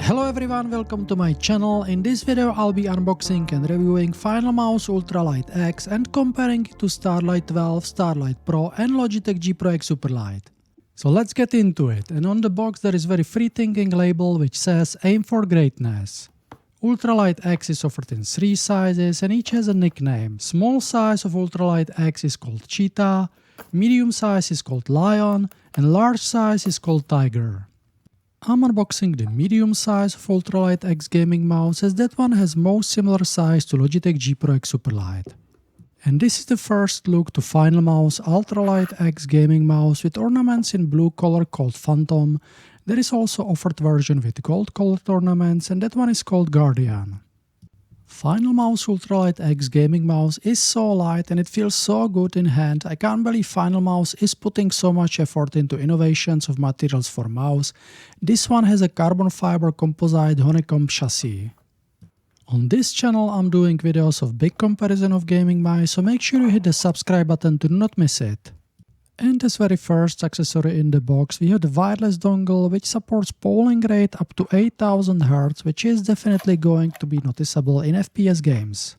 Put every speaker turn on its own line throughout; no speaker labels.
Hello everyone, welcome to my channel. In this video I'll be unboxing and reviewing Finalmouse Ultralight X and comparing it to Starlight 12, Starlight Pro and Logitech G Pro X Superlight. So let's get into it, and on the box there is very free-thinking label which says aim for greatness. Ultralight X is offered in 3 sizes and each has a nickname. Small size of Ultralight X is called Cheetah, medium size is called Lion and large size is called Tiger. I'm unboxing the medium size of Ultralight X gaming mouse, as that one has most similar size to Logitech G Pro X Superlight. And this is the first look to Finalmouse Ultralight X gaming mouse with ornaments in blue color called Phantom. There is also offered version with gold colored ornaments, and that one is called Guardian. Finalmouse Ultralight X gaming mouse is so light and it feels so good in hand. I can't believe Finalmouse is putting so much effort into innovations of materials for mouse. This one has a carbon fiber composite honeycomb chassis. On this channel I'm doing videos of big comparison of gaming mice, so make sure you hit the subscribe button to not miss it. And as very first accessory in the box, we have the wireless dongle which supports polling rate up to 8000 Hz, which is definitely going to be noticeable in FPS games.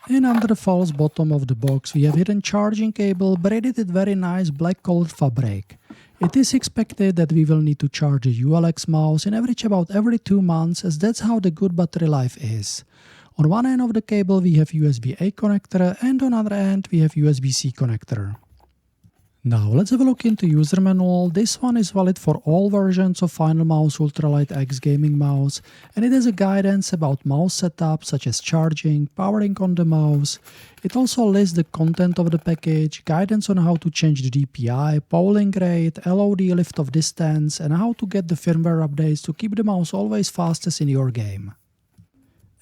And under the false bottom of the box we have hidden charging cable braided with very nice black colored fabric. It is expected that we will need to charge a ULX mouse in average about every 2 months, as that's how the good battery life is. On one end of the cable we have USB-A connector and on other end we have USB-C connector. Now let's have a look into user manual. This one is valid for all versions of Finalmouse Ultralight X gaming mouse, and it has a guidance about mouse setup such as charging, powering on the mouse. It also lists the content of the package, guidance on how to change the DPI, polling rate, LOD lift off distance, and how to get the firmware updates to keep the mouse always fastest in your game.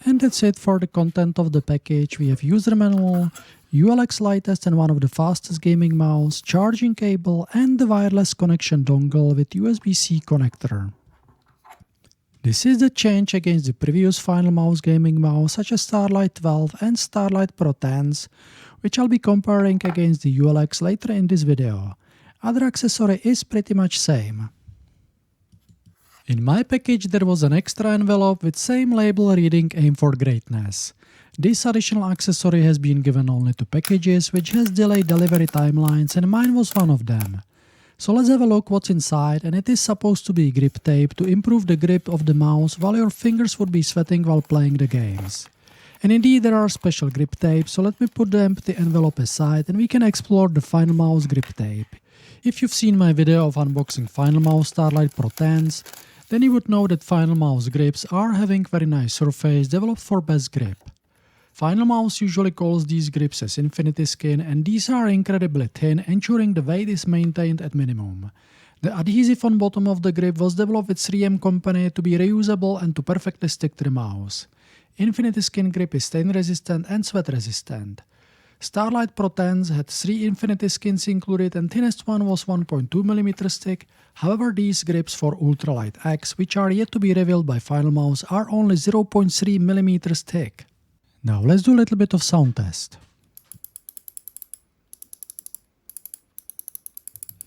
And that's it for the content of the package. We have user manual, ULX lightest and one of the fastest gaming mouse, charging cable and the wireless connection dongle with USB-C connector. This is the change against the previous Finalmouse gaming mouse such as Starlight 12 and Starlight Pro 10s, which I'll be comparing against the ULX later in this video. Other accessory is pretty much same. In my package there was an extra envelope with same label reading aim for greatness. This additional accessory has been given only to packages which has delayed delivery timelines, and mine was one of them. So let's have a look what's inside, and it is supposed to be grip tape to improve the grip of the mouse while your fingers would be sweating while playing the games. And indeed there are special grip tape, so let me put the empty envelope aside and we can explore the Finalmouse grip tape. If you've seen my video of unboxing Finalmouse Starlight Pro 10s, then you would know that Finalmouse grips are having very nice surface developed for best grip. Finalmouse usually calls these grips as Infinity Skin, and these are incredibly thin, ensuring the weight is maintained at minimum. The adhesive on bottom of the grip was developed with 3M company to be reusable and to perfectly stick to the mouse. Infinity Skin grip is stain resistant and sweat resistant. Starlight Pro 10s had 3 Infinity Skins included and thinnest one was 1.2mm thick. However, these grips for Ultralight X, which are yet to be revealed by Finalmouse, are only 0.3mm thick. Now let's do a little bit of sound test.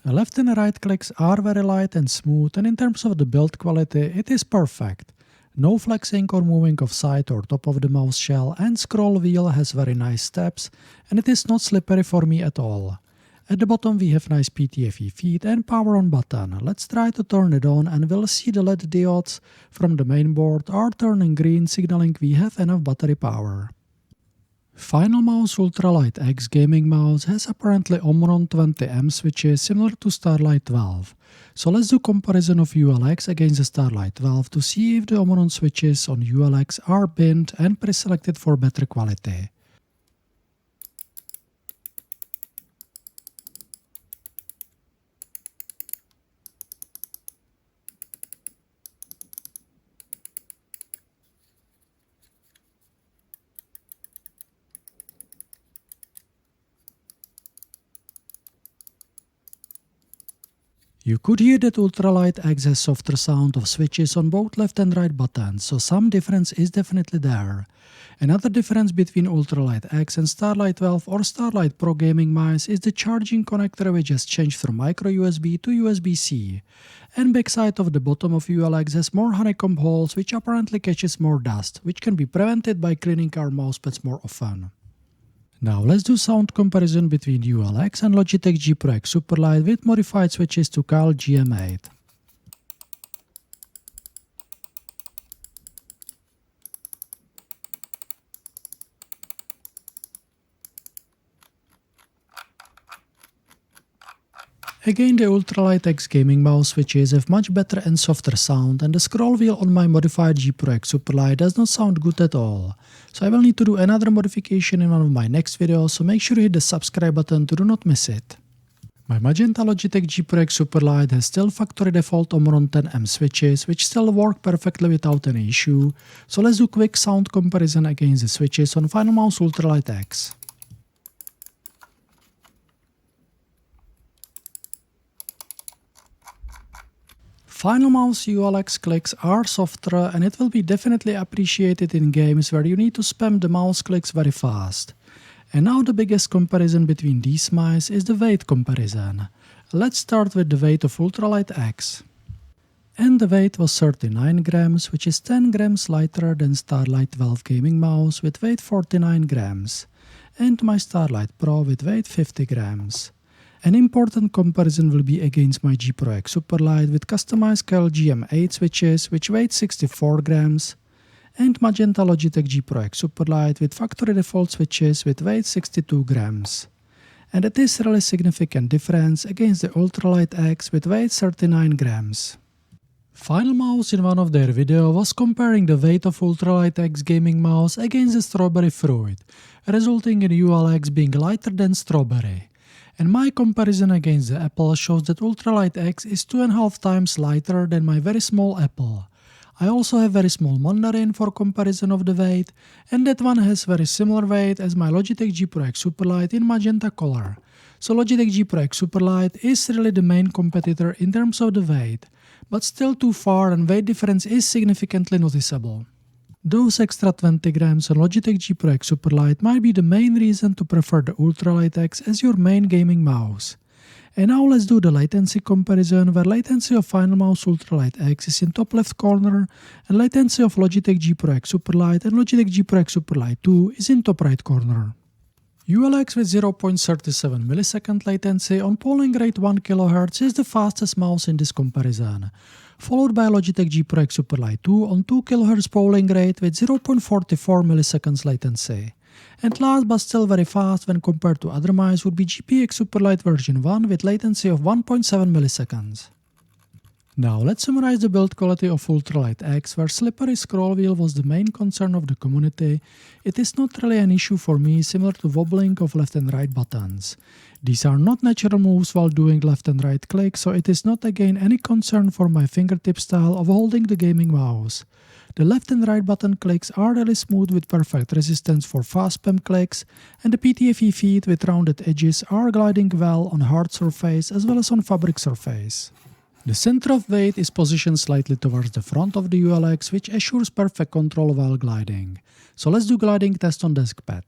The left and right clicks are very light and smooth, and in terms of the build quality it is perfect. No flexing or moving of side or top of the mouse shell, and scroll wheel has very nice steps and it is not slippery for me at all. At the bottom we have nice PTFE feed and power on button. Let's try to turn it on and we'll see the LED diodes from the main board are turning green, signaling we have enough battery power. Finalmouse Ultralight X gaming mouse has apparently Omron 20M switches similar to Starlight 12. So let's do comparison of ULX against the Starlight 12 to see if the Omron switches on ULX are binned and pre-selected for better quality. You could hear that Ultralight X has softer sound of switches on both left and right buttons, so some difference is definitely there. Another difference between Ultralight X and Starlight 12 or Starlight Pro gaming mice is the charging connector, which has changed from micro USB to USB-C. And backside of the bottom of ULX has more honeycomb holes, which apparently catches more dust, which can be prevented by cleaning our mousepads more often. Now let's do sound comparison between ULX and Logitech G Pro X Superlight with modified switches to Kyle GM8. Again, the Ultralight X gaming mouse switches have much better and softer sound, and the scroll wheel on my modified G Pro X Superlight does not sound good at all. So I will need to do another modification in one of my next videos, so make sure you hit the subscribe button to do not miss it. My magenta Logitech G Pro X Superlight has still factory default Omron 10M switches, which still work perfectly without any issue, so let's do quick sound comparison against the switches on Finalmouse Ultralight X. Finalmouse ULX clicks are softer, and it will be definitely appreciated in games where you need to spam the mouse clicks very fast. And now the biggest comparison between these mice is the weight comparison. Let's start with the weight of Ultralight X. And the weight was 39 grams, which is 10 grams lighter than Starlight 12 gaming mouse with weight 49 grams, and my Starlight Pro with weight 50 grams. An important comparison will be against my G Pro X Superlight with customized Kyle GM8 switches, which weigh 64 grams, and magenta Logitech G Pro X Superlight with factory default switches with weight 62 grams. And it is really significant difference against the Ultralight X with weight 39 grams. Finalmouse in one of their videos was comparing the weight of Ultralight X gaming mouse against the Strawberry Fruit, resulting in ULX being lighter than Strawberry. And my comparison against the Apple shows that Ultralight X is 2.5 times lighter than my very small Apple. I also have very small Mandarin for comparison of the weight, and that one has very similar weight as my Logitech G Pro X Superlight in magenta color. So Logitech G Pro X Superlight is really the main competitor in terms of the weight, but still too far, and weight difference is significantly noticeable. Those extra 20 grams on Logitech G Pro X Superlight might be the main reason to prefer the Ultralight X as your main gaming mouse. And now let's do the latency comparison, where latency of Finalmouse Ultralight X is in top left corner, and latency of Logitech G Pro X Superlight and Logitech G Pro X Superlight 2 is in top right corner. ULX with 0.37 millisecond latency on polling rate 1 kHz is the fastest mouse in this comparison, followed by Logitech G Pro X Superlight 2 on 2 kHz polling rate with 0.44 milliseconds latency. And last but still very fast when compared to other mice would be GPX Superlight version 1 with latency of 1.7 milliseconds. Now let's summarize the build quality of Ultralight X, where slippery scroll wheel was the main concern of the community. It is not really an issue for me, similar to wobbling of left and right buttons. These are not natural moves while doing left and right clicks, so it is not again any concern for my fingertip style of holding the gaming mouse. The left and right button clicks are really smooth with perfect resistance for fast spam clicks, and the PTFE feet with rounded edges are gliding well on hard surface as well as on fabric surface. The center of weight is positioned slightly towards the front of the ULX, which assures perfect control while gliding. So let's do gliding test on deskpad.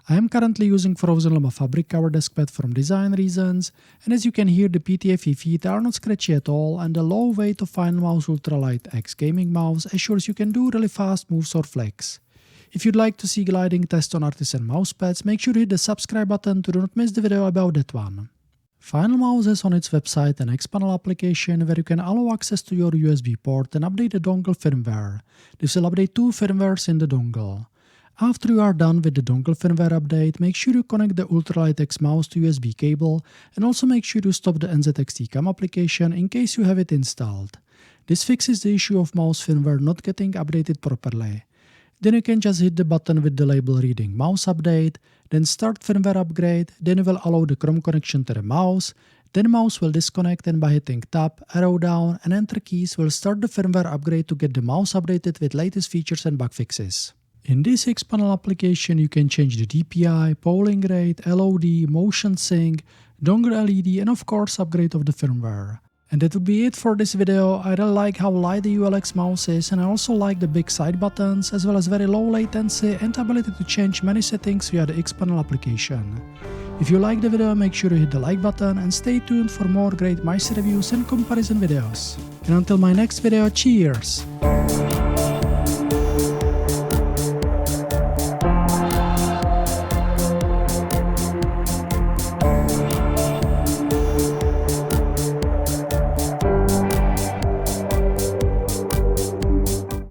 I am currently using Frozen Llama fabric cover deskpad from design reasons, and as you can hear, the PTFE feet are not scratchy at all, and the low weight of Finalmouse Ultralight X gaming mouse assures you can do really fast moves or flicks. If you'd like to see gliding test on artisan mousepads, make sure to hit the subscribe button to do not miss the video about that one. Finalmouse has on its website an Xpanel application where you can allow access to your USB port and update the dongle firmware. This will update 2 firmwares in the dongle. After you are done with the dongle firmware update, make sure you connect the Ultralight X mouse to USB cable, and also make sure you stop the NZXT CAM application in case you have it installed. This fixes the issue of mouse firmware not getting updated properly. Then you can just hit the button with the label reading mouse update, then start firmware upgrade, then you will allow the Chrome connection to the mouse, then mouse will disconnect, and by hitting tab, arrow down and enter keys will start the firmware upgrade to get the mouse updated with latest features and bug fixes. In this Xpanel application you can change the DPI, polling rate, LOD, motion sync, dongle LED, and of course upgrade of the firmware. And that would be it for this video. I really like how light the ULX mouse is, and I also like the big side buttons as well as very low latency and ability to change many settings via the Xpanel application. If you like the video, make sure to hit the like button and stay tuned for more great mice reviews and comparison videos. And until my next video, cheers!